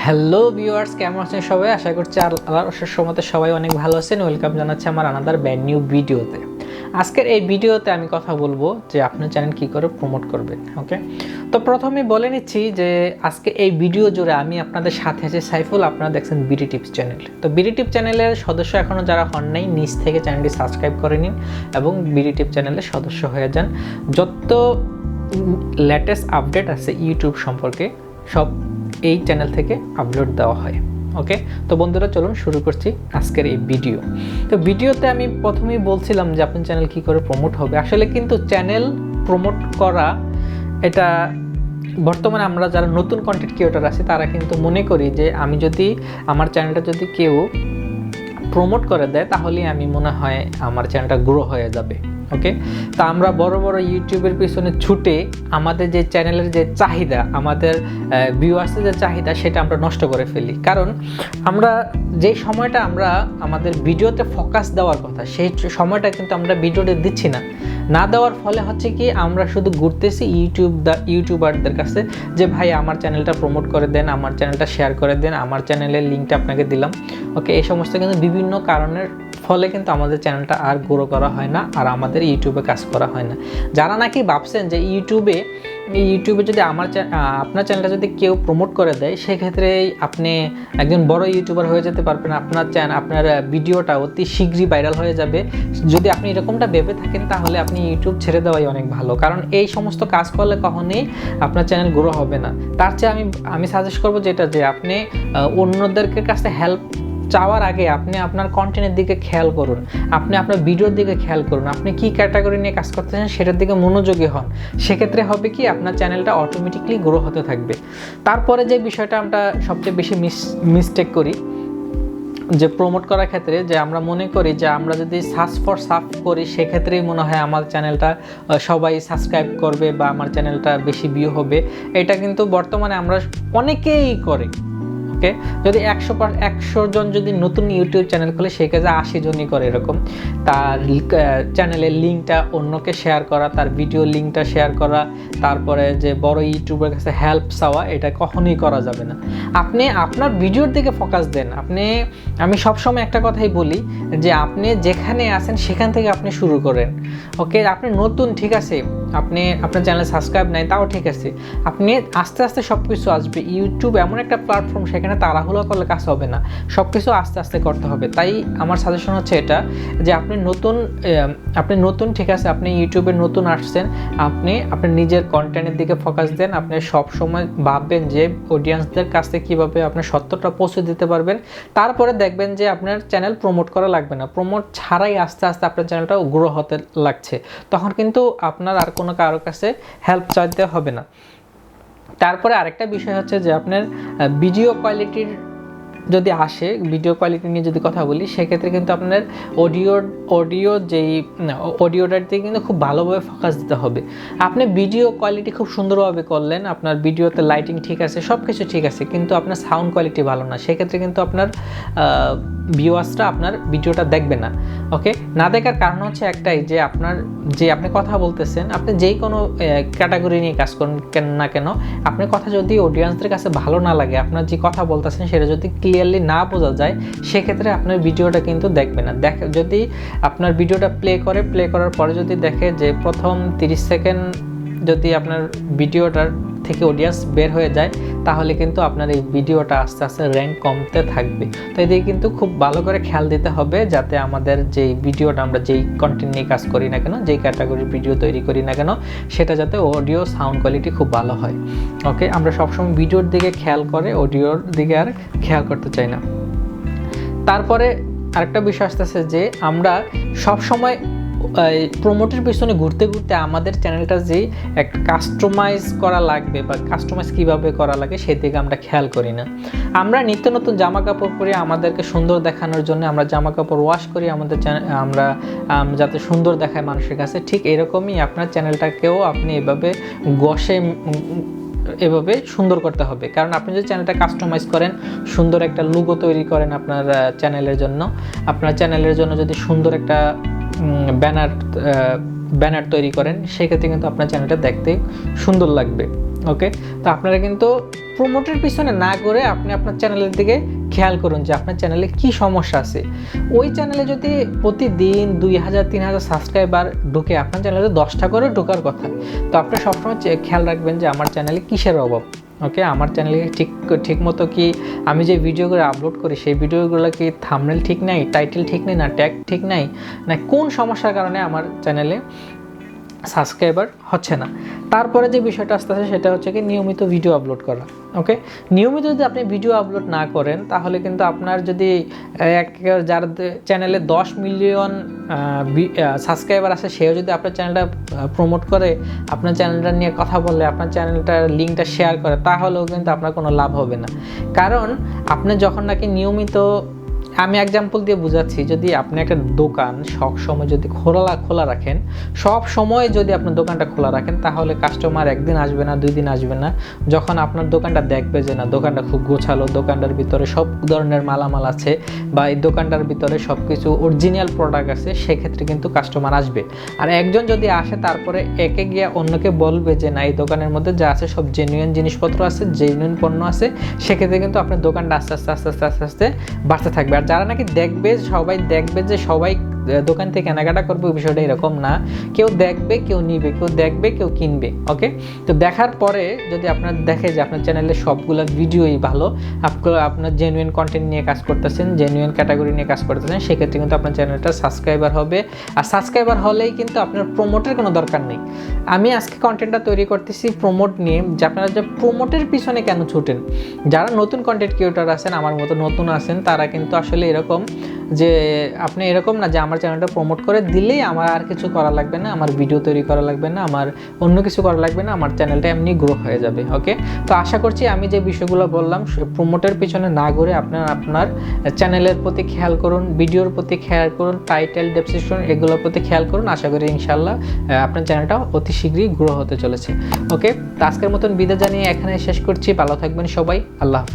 Hello viewers, কেমন আছেন সবাই? আশা করছি আল্লাহর অশেষ রহমতে সবাই অনেক ভালো আছেন। ওয়েলকাম জানাচ্ছি আমার আনাদার ব্র্যান্ড নিউ ভিডিওতে। আজকের এই ভিডিওতে আমি কথা বলবো যে আপনার চ্যানেল কী করে প্রমোট করবেন। ওকে, তো প্রথমে বলে নিচ্ছি যে আজকে এই ভিডিও জুড়ে আমি আপনাদের সাথে আছি সাইফুল। আপনারা দেখছেন বিডি টিপস চ্যানেল। তো বিডি টিপস চ্যানেলের সদস্য এখনও যারা হন নাই, নিচ থেকে চ্যানেলটি সাবস্ক্রাইব করে নিন এবং বিডি টিপস চ্যানেলের সদস্য হয়ে যান। যত লেটেস্ট আপডেট আছে ইউটিউব সম্পর্কে সব এই চ্যানেল থেকে আপলোড দেওয়া হয়। ওকে, তো বন্ধুরা চলুন শুরু করছি আজকের এই ভিডিও। তো ভিডিওতে আমি প্রথমেই বলছিলাম যে আপনার চ্যানেল কী করে প্রমোট হবে। আসলে কিন্তু চ্যানেল প্রমোট করা এটা বর্তমানে আমরা যারা নতুন কন্টেন্ট ক্রিয়েটর আছি তারা কিন্তু মনে করি যে আমি যদি আমার চ্যানেলটা যদি কেউ প্রমোট করে দেয় তাহলেই আমি মনে হয় আমার চ্যানেলটা গ্রো হয়ে যাবে। ওকে, তা আমরা বড় বড় ইউটিউবের পিছনে ছুটে আমাদের যে চ্যানেলের যে চাহিদা, আমাদের ভিউয়ার্সের যে চাহিদা, সেটা আমরা নষ্ট করে ফেলি। কারণ আমরা যে সময়টা আমরা আমাদের ভিডিওতে ফোকাস দেওয়ার কথা সেই সময়টা কিন্তু আমরা ভিডিওতে দিচ্ছি না দেওয়ার ফলে হচ্ছে কি আমরা শুধু ঘুরতেছি ইউটিউবারদের কাছে যে ভাই আমার চ্যানেলটা প্রমোট করে দেন, আমার চ্যানেলটা শেয়ার করে দেন, আমার চ্যানেলের লিঙ্কটা আপনাকে দিলাম। ওকে, এই সমস্ত কিন্তু বিভিন্ন কারণের ফলে কিন্তু আমাদের চ্যানেলটা আর গ্রো করা হয় না, আর আমাদের ইউটিউবে কাজ করা হয় না। যারা নাকি ভাবছেন যে ইউটিউবে যদি আপনার চ্যানেলটা যদি কেউ প্রমোট করে দেয় সেক্ষেত্রে আপনি একজন বড় ইউটিউবার হয়ে যেতে পারবেন, আপনার ভিডিওটা অতি শীঘ্রই ভাইরাল হয়ে যাবে। যদি আপনি এরকমটা ভেবে থাকেন তাহলে আপনি ইউটিউব ছেড়ে দেওয়াই অনেক ভালো। কারণ এই সমস্ত কাজ করলে কখনোই আপনার চ্যানেল গ্রো হবে না। তার চেয়ে আমি সাজেস্ট করবো যেটা, যে আপনি অন্যদের কাছে হেল্প চাওয়ার আগে আপনি আপনার কন্টেন্টের দিকে খেয়াল করুন, আপনি আপনার ভিডিওর দিকে খেয়াল করুন, আপনি কি ক্যাটাগরি নিয়ে কাজ করতেছেন সেটার দিকে মনোযোগী হন। সেক্ষেত্রে হবে কি আপনার চ্যানেলটা অটোমেটিকলি গ্রো হতে থাকবে। তারপরে যে বিষয়টা আমরা সবচেয়ে বেশি মিস্টেক করি যে প্রমোট করার ক্ষেত্রে, যে আমরা মনে করি যে আমরা যদি সার্চ ফর সাব করি সেক্ষেত্রেই মনে হয় আমার চ্যানেলটা সবাই সাবস্ক্রাইব করবে বা আমার চ্যানেলটা বেশি ভিউ হবে। এটা কিন্তু বর্তমানে আমরা অনেকেই করে। ওকে, যদি 100 জন যদি নতুন ইউটিউব চ্যানেল খোলে সেক্ষেত্রে 80 জনই করে এরকম। তার চ্যানেলের লিঙ্কটা অন্যকে শেয়ার করা, তার ভিডিও লিঙ্কটা শেয়ার করা, তারপরে যে বড় ইউটিউবের কাছে হেল্প চাওয়া, এটা কখনোই করা যাবে না। আপনি আপনার ভিডিওর দিকে ফোকাস দেন। আমি সবসময় একটা কথাই বলি যে আপনি যেখানে আছেন সেখান থেকে আপনি শুরু করেন। ওকে, আপনি নতুন, ঠিক আছে, আপনার চ্যানেল সাবস্ক্রাইব নাই তাও ঠিক আছে, আপনি আস্তে আস্তে সব কিছু আসবে। ইউটিউব এমন একটা প্ল্যাটফর্ম, সেখানে তাড়াহুড়ো করলে কাজ হবে না, সব কিছু আস্তে আস্তে করতে হবে। তাই আমার সাজেশন হচ্ছে এটা, যে আপনি নতুন ঠিক আছে, আপনি ইউটিউবে নতুন আসছেন, আপনি নিজের কন্টেন্টের দিকে ফোকাস দেন। আপনি সব সময় ভাববেন যে অডিয়েন্সদের কাছে কীভাবে আপনার সত্যটা পৌঁছে দিতে পারবেন। তারপরে দেখবেন যে আপনার চ্যানেল প্রমোট করা লাগবে না, প্রমোট ছাড়াই আস্তে আস্তে আপনার চ্যানেলটা গ্রো হতে লাগছে, তখন কিন্তু আপনার আর কোনো কারোর কাছে হেল্প চাইতে হবে না। তারপরে আরেকটা বিষয় হচ্ছে যে আপনার ভিডিও কোয়ালিটির যদি আসে, ভিডিও কোয়ালিটি নিয়ে যদি কথা বলি, সেক্ষেত্রে কিন্তু আপনার অডিওটার দিকে কিন্তু খুব ভালোভাবে ফোকাস দিতে হবে। আপনি ভিডিও কোয়ালিটি খুব সুন্দরভাবে করলেন, আপনার ভিডিওতে লাইটিং ঠিক আছে, সব কিছু ঠিক আছে, কিন্তু আপনার সাউন্ড কোয়ালিটি ভালো না, সেক্ষেত্রে কিন্তু আপনার ভিউয়ার্সরা আপনার ভিডিওটা দেখবে না। ওকে, না দেখার কারণ হচ্ছে একটাই, যে আপনি কথা বলতেছেন, আপনি যেই কোনো ক্যাটাগরি নিয়ে কাজ করেন না কেন, আপনার কথা যদি অডিয়েন্সদের কাছে ভালো না লাগে, আপনার যে কথা বলতেছেন সেটা যদি ক্লিয়ারলি না বোঝা যায়, সেক্ষেত্রে আপনার ভিডিওটা কিন্তু দেখবে না। যদি আপনার ভিডিওটা প্লে করার পরে যদি দেখে যে প্রথম 30 সেকেন্ড যদি আপনার ভিডিওটার থেকে অডিয়েন্স বের হয়ে যায়, তাহলে কিন্তু আপনার এই ভিডিওটা আস্তে আস্তে র্যাঙ্ক কমতে থাকবে। তো এদিকে কিন্তু খুব ভালো করে খেয়াল দিতে হবে, যাতে আমাদের যেই ভিডিওটা, আমরা যেই কন্টেন্ট নিয়ে কাজ করি না কেন, যেই ক্যাটাগরির ভিডিও তৈরি করি না কেন, সেটা যাতে অডিও সাউন্ড কোয়ালিটি খুব ভালো হয়। ওকে, আমরা সবসময় ভিডিওর দিকে খেয়াল করে অডিওর দিকে আর খেয়াল করতে চাই না। তারপরে আরেকটা বিষয় আসতেছে যে আমরা সবসময় প্রমোটের পিছনে ঘুরতে আমাদের চ্যানেলটা যে একটা কাস্টমাইজ করা লাগবে বা কাস্টমাইজ কীভাবে করা লাগে সেদিকে আমরা খেয়াল করি না। আমরা নিত্য নতুন জামা কাপড় পরে আমাদেরকে সুন্দর দেখানোর জন্য আমরা জামা কাপড় ওয়াশ করি আমাদের আমরা যাতে সুন্দর দেখায় মানুষের কাছে, ঠিক এরকমই আপনার চ্যানেলটাকেও আপনি এভাবে সুন্দর করতে হবে। কারণ আপনি যদি চ্যানেলটা কাস্টমাইজ করেন, সুন্দর একটা লোগো তৈরি করেন আপনার চ্যানেলের জন্য যদি সুন্দর একটা ব্যানার ব্যানার তৈরি করেন, সেক্ষেত্রে কিন্তু আপনার চ্যানেলটা দেখতে সুন্দর লাগবে। ওকে, তো আপনারা কিন্তু প্রমোটের পিছনে না করে আপনি আপনার চ্যানেলের দিকে খেয়াল করুন যে আপনার চ্যানেলে কি সমস্যা আছে। ওই চ্যানেলে যদি প্রতিদিন 2000-3000 সাবস্ক্রাইবার ঢুকে, আপনার চ্যানেলে 10টা করে ঢোকার কথা, তো আপনি সবসময় খেয়াল রাখবেন যে আমার চ্যানেলে কিসের অভাব। ওকে, আমার চ্যানেলে ঠিক মতো কি আমি যে ভিডিওগুলো আপলোড করি সেই ভিডিওগুলো কি থাম্বনেল ঠিক নাই, টাইটেল ঠিক নেই, না ট্যাগ ঠিক নাই, না কোন সমস্যার কারণে আমার চ্যানেলে সাবস্ক্রাইবার হচ্ছে না। তারপরে যে বিষয়টা আসতেছে সেটা হচ্ছে কি নিয়মিত ভিডিও আপলোড করা। ওকে, নিয়মিত যদি আপনি ভিডিও আপলোড না করেন তাহলে কিন্তু আপনার যদি যার চ্যানেলে 10 মিলিয়ন সাবস্ক্রাইবার আছে, সেও যদি আপনার চ্যানেলটা প্রমোট করে, আপনার চ্যানেলটা নিয়ে কথা বলে, আপনার চ্যানেলটার লিঙ্কটা শেয়ার করে, তাহলেও কিন্তু আপনার কোনো লাভ হবে না। কারণ আপনি যখন নাকি নিয়মিত, আমি এক্সাম্পল দিয়ে বোঝাচ্ছি, যদি আপনি একটা দোকান সব সময় যদি খোলা রাখেন, সব সময় যদি আপনার দোকানটা খোলা রাখেন, তাহলে কাস্টমার একদিন আসবে না, 2 দিন আসবে না। যখন আপনার দোকানটা দেখবে যে না, দোকানটা খুব গোছালো, দোকানটার ভিতরে সব ধরনের মালামাল আছে, বা এই দোকানটার ভিতরে সব কিছু অরিজিনাল প্রোডাক্ট আছে, সেক্ষেত্রে কিন্তু কাস্টমার আসবে। আর একজন যদি আসে তারপরে একে গিয়ে অন্যকে বলবে যে না, এই দোকানের মধ্যে যা আছে সব জেনুইন জিনিসপত্র আছে, জেনুইন পণ্য আছে, সেক্ষেত্রে কিন্তু আপনার দোকানটা আস্তে আস্তে বাড়তে থাকবে। আর যারা নাকি দেখবে, সবাই দেখবে যে সবাই দোকান থেকে কেনাকাটা করবে, বিষয়টা এরকম না। কেউ দেখবে, কেউ নিবে, কেউ দেখবে, কেউ কিনবে। ওকে, তো দেখার পরে যদি আপনার দেখে যে আপনার চ্যানেলে সবগুলো ভিডিওই ভালো, আপনার জেনুইন কন্টেন্ট নিয়ে কাজ করতেছেন, জেনুইন ক্যাটাগরি নিয়ে কাজ করতেছেন, সেক্ষেত্রে কিন্তু আপনার চ্যানেলটা সাবস্ক্রাইবার হবে। আর সাবস্ক্রাইবার হলেই কিন্তু আপনার প্রমোটের কোনো দরকার নেই। আমি আজকে কন্টেন্টটা তৈরি করতেছি প্রমোট নিয়ে, যে আপনারা যে প্রমোটের পিছনে কেন ছুটেন। যারা নতুন কন্টেন্ট ক্রিয়েটর আছেন, আমার মতো নতুন আছেন, তারা কিন্তু আসলে এরকম যে আপনি এরকম না যে আমার চ্যানেলটা প্রমোট করে দিলেই আমার আর কিছু করা লাগবে না, আমার ভিডিও তৈরি করা লাগবে না, আমার অন্য কিছু করা লাগবে না, আমার চ্যানেলটা এমনি গ্রো হয়ে যাবে। ওকে, তো আশা করছি আমি যে বিষয়গুলো বললাম প্রমোটের পিছনে না ঘুরে আপনার চ্যানেলের প্রতি খেয়াল করুন, ভিডিওর প্রতি খেয়াল করুন, টাইটেল, ডেসক্রিপশন এগুলোর প্রতি খেয়াল করুন। আশা করি ইনশাল্লাহ আপনার চ্যানেলটা অতি শীঘ্রই গ্রো হতে চলেছে। ওকে, তো আজকের মতন বিদায় জানিয়ে এখানে শেষ করছি। ভালো থাকবেন সবাই, আল্লাহ হাফেজ।